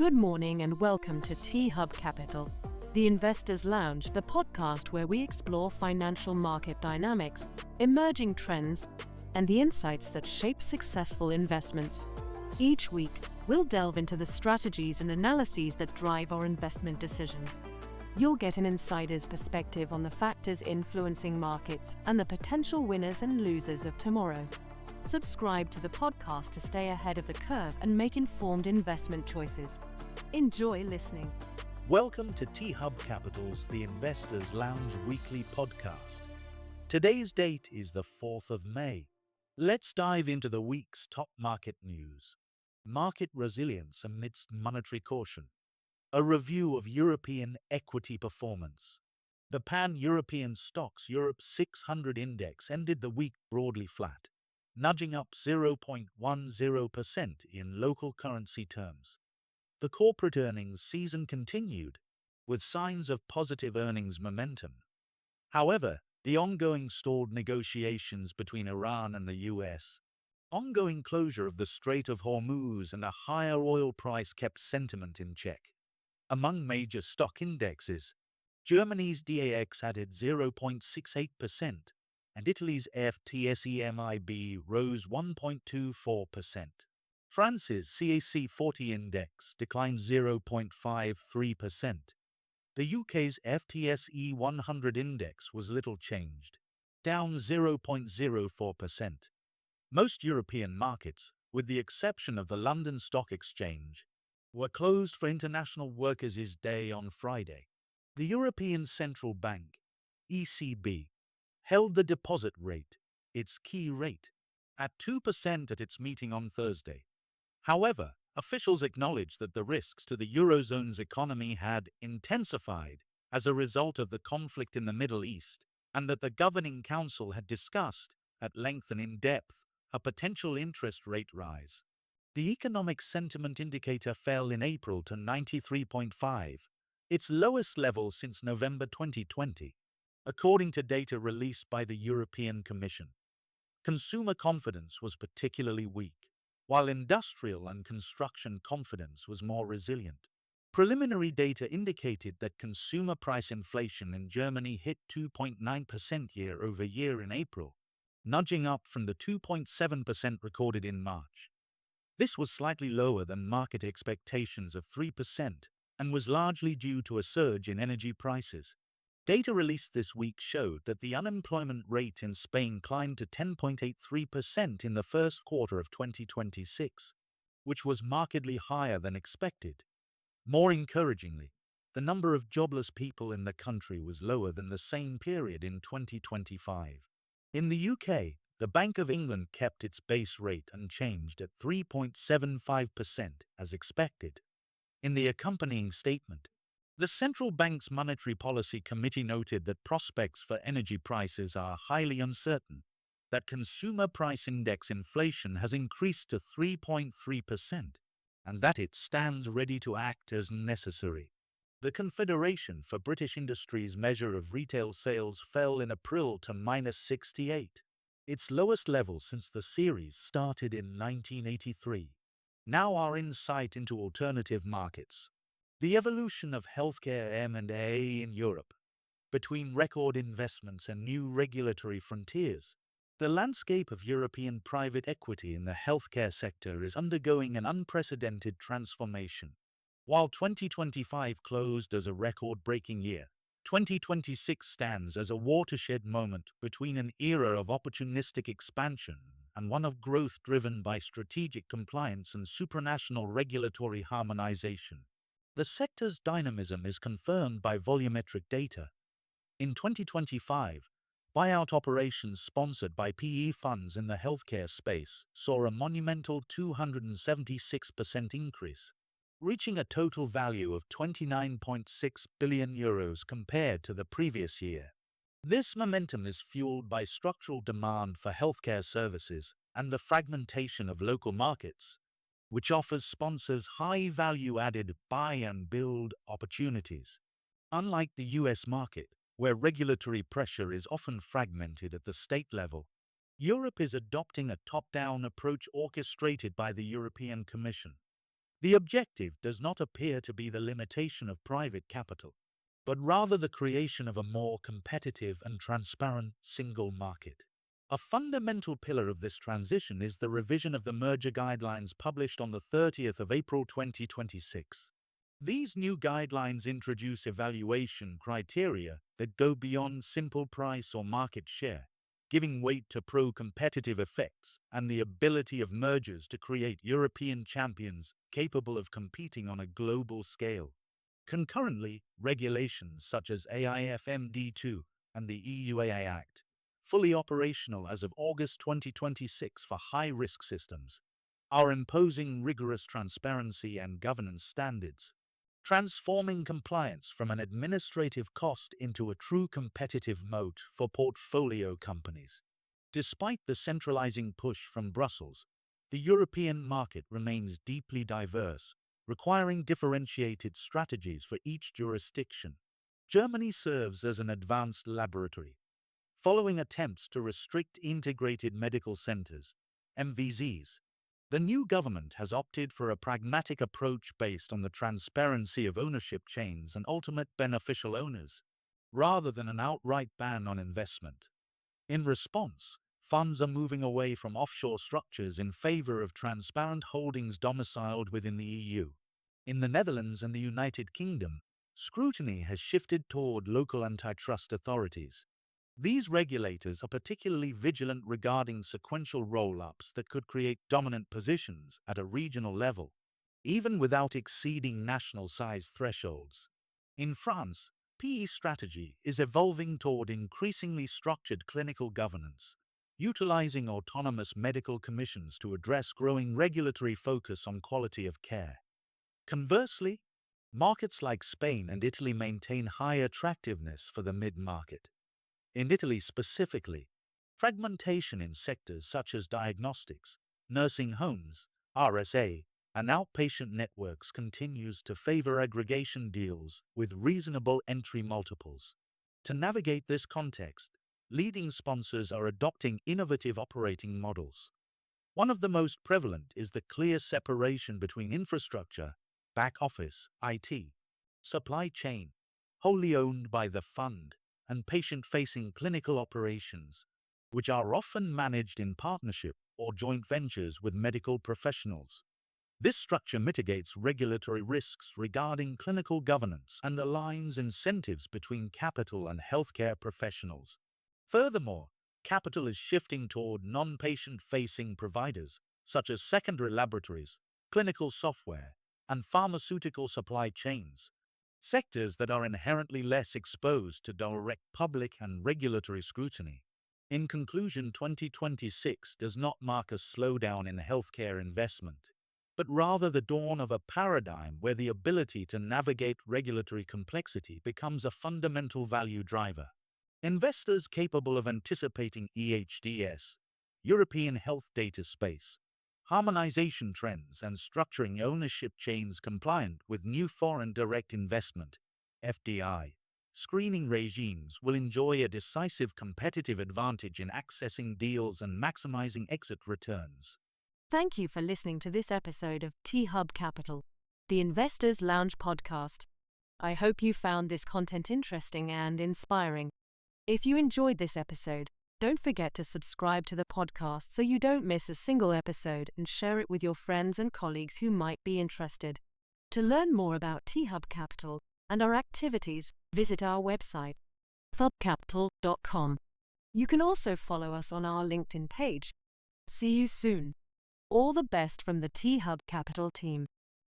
Good morning and welcome to T-Hub Capital, the Investors Lounge, the podcast where we explore financial market dynamics, emerging trends, and the insights that shape successful investments. Each week, we'll delve into the strategies and analyses that drive our investment decisions. You'll get an insider's perspective on the factors influencing markets and the potential winners and losers of tomorrow. Subscribe to the podcast to stay ahead of the curve and make informed investment choices. Enjoy listening. Welcome to T-Hub Capital's The Investors Lounge weekly podcast. Today's date is the 4th of May. Let's dive into the week's top market news. Market resilience amidst monetary caution. A review of European equity performance. The Pan-European Stocks Europe 600 index ended the week broadly flat, nudging up 0.10% in local currency terms. The corporate earnings season continued, with signs of positive earnings momentum. However, the ongoing stalled negotiations between Iran and the US, ongoing closure of the Strait of Hormuz, and a higher oil price kept sentiment in check. Among major stock indexes, Germany's DAX added 0.68%, and Italy's FTSE/MIB rose 1.24%. France's CAC 40 index declined 0.53%. The UK's FTSE 100 index was little changed, down 0.04%. Most European markets, with the exception of the London Stock Exchange, were closed for International Workers' Day on Friday. The European Central Bank, ECB, held the deposit rate, its key rate, at 2% at its meeting on Thursday. However, officials acknowledged that the risks to the Eurozone's economy had intensified as a result of the conflict in the Middle East, and that the Governing Council had discussed, at length and in depth, a potential interest rate rise. The economic sentiment indicator fell in April to 93.5, its lowest level since November 2020, according to data released by the European Commission. Consumer confidence was particularly weak, while industrial and construction confidence was more resilient. Preliminary data indicated that consumer price inflation in Germany hit 2.9% year-over-year in April, nudging up from the 2.7% recorded in March. This was slightly lower than market expectations of 3% and was largely due to a surge in energy prices. Data released this week showed that the unemployment rate in Spain climbed to 10.83% in the first quarter of 2026, which was markedly higher than expected. More encouragingly, the number of jobless people in the country was lower than the same period in 2025. In the UK, the Bank of England kept its base rate unchanged at 3.75% as expected. In the accompanying statement, the Central Bank's Monetary Policy Committee noted that prospects for energy prices are highly uncertain, that consumer price index inflation has increased to 3.3%, and that it stands ready to act as necessary. The Confederation for British Industry's measure of retail sales fell in April to -68, its lowest level since the series started in 1983. Now our insight into alternative markets. The evolution of healthcare M&A in Europe. Between record investments and new regulatory frontiers, the landscape of European private equity in the healthcare sector is undergoing an unprecedented transformation. While 2025 closed as a record-breaking year, 2026 stands as a watershed moment between an era of opportunistic expansion and one of growth driven by strategic compliance and supranational regulatory harmonization. The sector's dynamism is confirmed by volumetric data. In 2025, buyout operations sponsored by PE funds in the healthcare space saw a monumental 276% increase, reaching a total value of €29.6 billion compared to the previous year. This momentum is fueled by structural demand for healthcare services and the fragmentation of local markets, which offers sponsors high value-added buy and build opportunities. Unlike the US market, where regulatory pressure is often fragmented at the state level, Europe is adopting a top-down approach orchestrated by the European Commission. The objective does not appear to be the limitation of private capital, but rather the creation of a more competitive and transparent single market. A fundamental pillar of this transition is the revision of the merger guidelines published on the 30th of April 2026. These new guidelines introduce evaluation criteria that go beyond simple price or market share, giving weight to pro-competitive effects and the ability of mergers to create European champions capable of competing on a global scale. Concurrently, regulations such as AIFMD2 and the EUAA Act, fully operational as of August 2026 for high-risk systems, are imposing rigorous transparency and governance standards, transforming compliance from an administrative cost into a true competitive moat for portfolio companies. Despite the centralizing push from Brussels, the European market remains deeply diverse, requiring differentiated strategies for each jurisdiction. Germany serves as an advanced laboratory. Following attempts to restrict integrated medical centers, MVZs, the new government has opted for a pragmatic approach based on the transparency of ownership chains and ultimate beneficial owners, rather than an outright ban on investment. In response, funds are moving away from offshore structures in favor of transparent holdings domiciled within the EU. In the Netherlands and the United Kingdom, scrutiny has shifted toward local antitrust authorities. These regulators are particularly vigilant regarding sequential roll-ups that could create dominant positions at a regional level, even without exceeding national size thresholds. In France, PE strategy is evolving toward increasingly structured clinical governance, utilizing autonomous medical commissions to address growing regulatory focus on quality of care. Conversely, markets like Spain and Italy maintain high attractiveness for the mid-market. In Italy specifically, fragmentation in sectors such as diagnostics, nursing homes, RSA, and outpatient networks continues to favor aggregation deals with reasonable entry multiples. To navigate this context, leading sponsors are adopting innovative operating models. One of the most prevalent is the clear separation between infrastructure, back office, IT, supply chain, wholly owned by the fund, and patient-facing clinical operations, which are often managed in partnership or joint ventures with medical professionals. This structure mitigates regulatory risks regarding clinical governance and aligns incentives between capital and healthcare professionals. Furthermore, capital is shifting toward non-patient-facing providers, such as secondary laboratories, clinical software, and pharmaceutical supply chains, sectors that are inherently less exposed to direct public and regulatory scrutiny. In conclusion, 2026 does not mark a slowdown in healthcare investment, but rather the dawn of a paradigm where the ability to navigate regulatory complexity becomes a fundamental value driver. Investors capable of anticipating EHDS, European Health Data Space, harmonization trends, and structuring ownership chains compliant with new foreign direct investment (FDI) screening regimes will enjoy a decisive competitive advantage in accessing deals and maximizing exit returns. Thank you for listening to this episode of T-Hub Capital, the Investors Lounge podcast. I hope you found this content interesting and inspiring. If you enjoyed this episode, don't forget to subscribe to the podcast so you don't miss a single episode, and share it with your friends and colleagues who might be interested. To learn more about T-Hub Capital and our activities, visit our website, thubcapital.com. You can also follow us on our LinkedIn page. See you soon. All the best from the T-Hub Capital team.